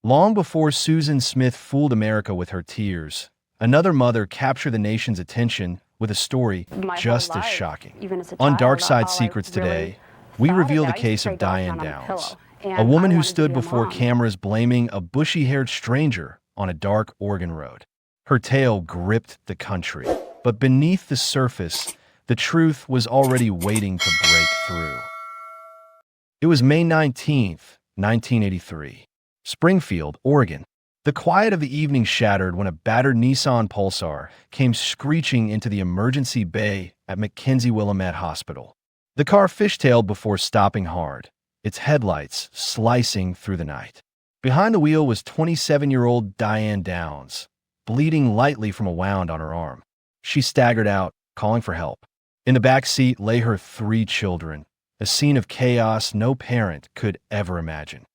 Long before Susan Smith fooled America with her tears, another mother captured the nation's attention with a story just as shocking. On Dark Side Secrets today, we reveal the case of Diane Downs, a woman who stood before cameras blaming a bushy-haired stranger on a dark Oregon road. Her tale gripped the country, but beneath the surface, the truth was already waiting to break through. It was May 19th, 1983. Springfield, Oregon. The quiet of the evening shattered when a battered Nissan Pulsar came screeching into the emergency bay at McKenzie-Willamette Hospital. The car fishtailed before stopping hard, its headlights slicing through the night. Behind the wheel was 27-year-old Diane Downs, bleeding lightly from a wound on her arm. She staggered out, calling for help. In the back seat lay her 3 children, a scene of chaos no parent could ever imagine.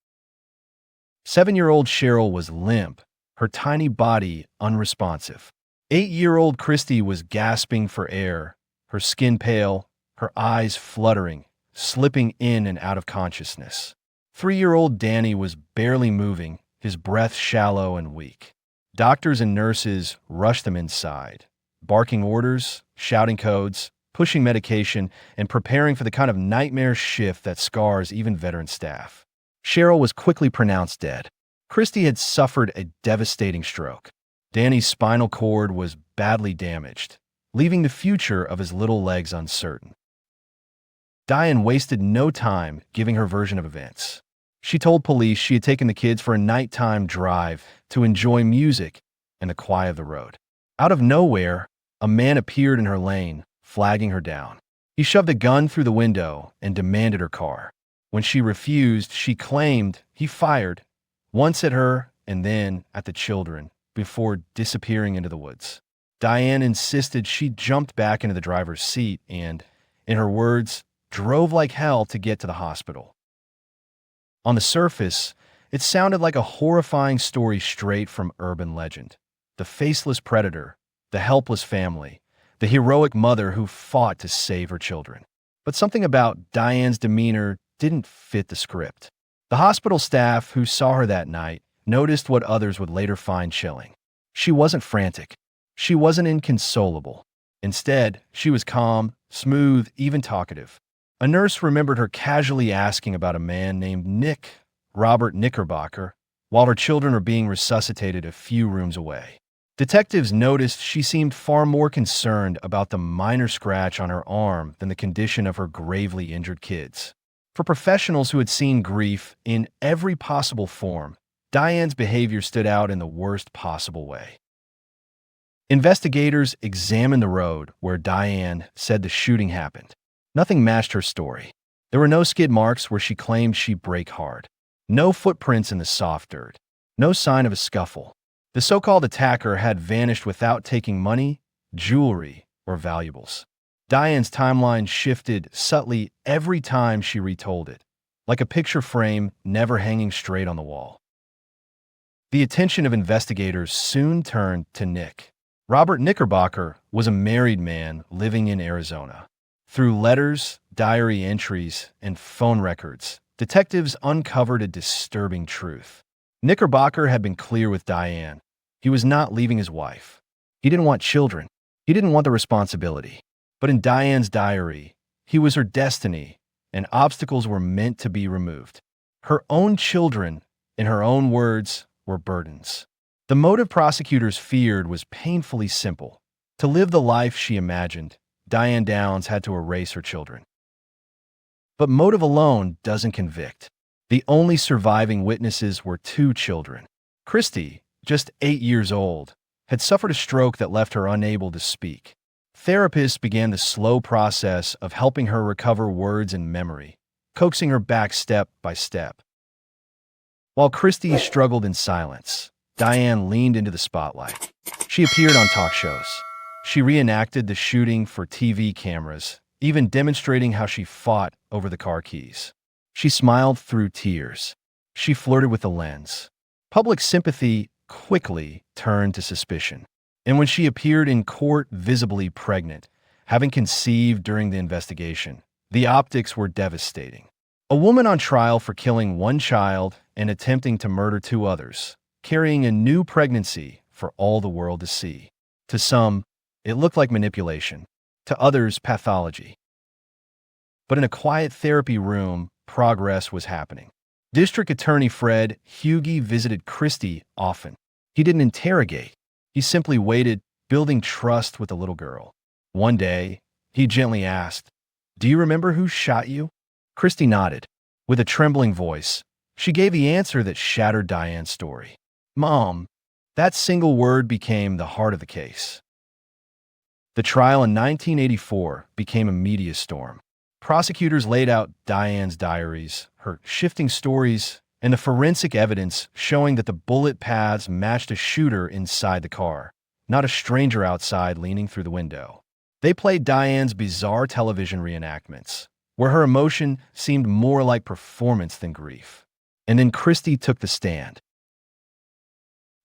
7-year-old Cheryl was limp, her tiny body unresponsive. 8-year-old Christy was gasping for air, her skin pale, her eyes fluttering, slipping in and out of consciousness. 3-year-old Danny was barely moving, his breath shallow and weak. Doctors and nurses rushed them inside, barking orders, shouting codes, pushing medication, and preparing for the kind of nightmare shift that scars even veteran staff. Cheryl was quickly pronounced dead. Christy had suffered a devastating stroke. Danny's spinal cord was badly damaged, leaving the future of his little legs uncertain. Diane wasted no time giving her version of events. She told police she had taken the kids for a nighttime drive to enjoy music and the quiet of the road. Out of nowhere, a man appeared in her lane, flagging her down. He shoved a gun through the window and demanded her car. When she refused, she claimed he fired, once at her and then at the children, before disappearing into the woods. Diane insisted she jumped back into the driver's seat and, in her words, drove like hell to get to the hospital. On the surface, it sounded like a horrifying story straight from urban legend. The faceless predator, the helpless family, the heroic mother who fought to save her children. But something about Diane's demeanor didn't fit the script. The hospital staff who saw her that night noticed what others would later find chilling. She wasn't frantic. She wasn't inconsolable. Instead, she was calm, smooth, even talkative. A nurse remembered her casually asking about a man named Robert Knickerbocker, while her children were being resuscitated a few rooms away. Detectives noticed she seemed far more concerned about the minor scratch on her arm than the condition of her gravely injured kids. For professionals who had seen grief in every possible form, Diane's behavior stood out in the worst possible way. Investigators examined the road where Diane said the shooting happened. Nothing matched her story. There were no skid marks where she claimed she braked hard. No footprints in the soft dirt. No sign of a scuffle. The so-called attacker had vanished without taking money, jewelry, or valuables. Diane's timeline shifted subtly every time she retold it, like a picture frame never hanging straight on the wall. The attention of investigators soon turned to Nick. Robert Knickerbocker was a married man living in Arizona. Through letters, diary entries, and phone records, detectives uncovered a disturbing truth. Knickerbocker had been clear with Diane. He was not leaving his wife. He didn't want children. He didn't want the responsibility. But in Diane's diary, he was her destiny, and obstacles were meant to be removed. Her own children, in her own words, were burdens. The motive prosecutors feared was painfully simple. To live the life she imagined, Diane Downs had to erase her children. But motive alone doesn't convict. The only surviving witnesses were 2 children. Christy, just 8 years old, had suffered a stroke that left her unable to speak. Therapists began the slow process of helping her recover words and memory, coaxing her back step by step. While Christy struggled in silence, Diane leaned into the spotlight. She appeared on talk shows. She reenacted the shooting for TV cameras, even demonstrating how she fought over the car keys. She smiled through tears. She flirted with the lens. Public sympathy quickly turned to suspicion. And when she appeared in court visibly pregnant, having conceived during the investigation, the optics were devastating. A woman on trial for killing one child and attempting to murder two others, carrying a new pregnancy for all the world to see. To some, it looked like manipulation. To others, pathology. But in a quiet therapy room, progress was happening. District Attorney Fred Hughey visited Christie often. He didn't interrogate. He simply waited, building trust with the little girl. One day, he gently asked, "Do you remember who shot you?" Christie nodded. With a trembling voice, she gave the answer that shattered Diane's story. "Mom." That single word became the heart of the case. The trial in 1984 became a media storm. Prosecutors laid out Diane's diaries, her shifting stories, and the forensic evidence showing that the bullet paths matched a shooter inside the car, not a stranger outside leaning through the window. They played Diane's bizarre television reenactments, where her emotion seemed more like performance than grief. And then Christie took the stand.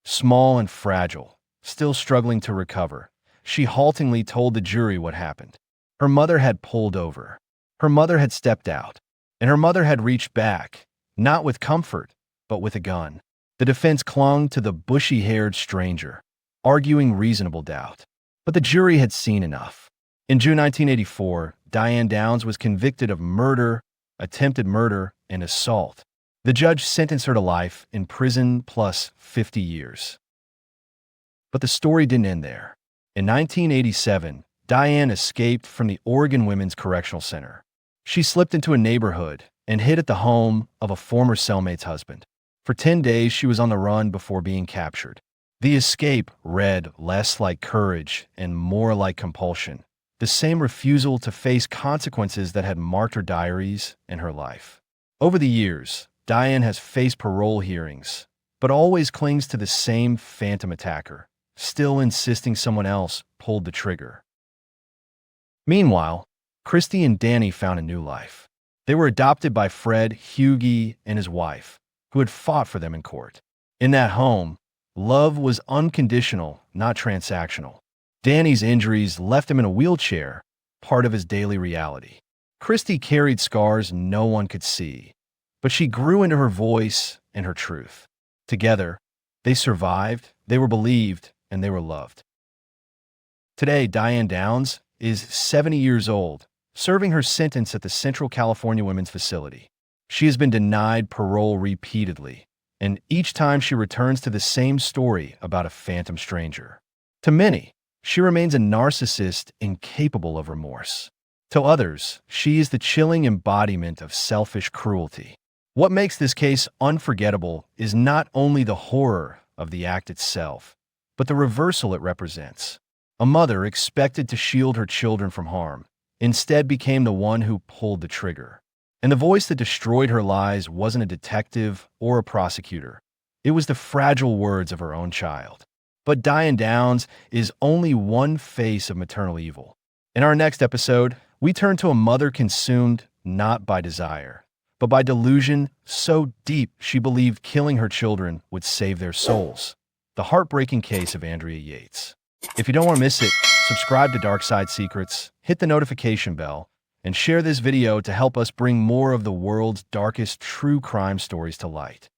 Small and fragile, still struggling to recover, she haltingly told the jury what happened. Her mother had pulled over. Her mother had stepped out. And her mother had reached back, not with comfort, but with a gun. The defense clung to the bushy-haired stranger, arguing reasonable doubt. But the jury had seen enough. In June 1984, Diane Downs was convicted of murder, attempted murder, and assault. The judge sentenced her to life in prison plus 50 years. But the story didn't end there. In 1987, Diane escaped from the Oregon Women's Correctional Center. She slipped into a neighborhood and hid at the home of a former cellmate's husband. For 10 days, she was on the run before being captured. The escape read less like courage and more like compulsion, the same refusal to face consequences that had marked her diaries and her life. Over the years, Diane has faced parole hearings, but always clings to the same phantom attacker, still insisting someone else pulled the trigger. Meanwhile, Christie and Danny found a new life. They were adopted by Fred Hughey and his wife, who had fought for them in court. In that home, love was unconditional, not transactional. Danny's injuries left him in a wheelchair, part of his daily reality. Christie carried scars no one could see, but she grew into her voice and her truth. Together, they survived, they were believed, and they were loved. Today, Diane Downs is 70 years old, serving her sentence at the Central California Women's Facility. She has been denied parole repeatedly, and each time she returns to the same story about a phantom stranger. To many, she remains a narcissist incapable of remorse. To others, she is the chilling embodiment of selfish cruelty. What makes this case unforgettable is not only the horror of the act itself, but the reversal it represents. A mother expected to shield her children from harm, instead became the one who pulled the trigger. And the voice that destroyed her lies wasn't a detective or a prosecutor. It was the fragile words of her own child. But Diane Downs is only one face of maternal evil. In our next episode, we turn to a mother consumed not by desire, but by delusion so deep she believed killing her children would save their souls. The heartbreaking case of Andrea Yates. If you don't want to miss it, subscribe to Dark Side Secrets, hit the notification bell, and share this video to help us bring more of the world's darkest true crime stories to light.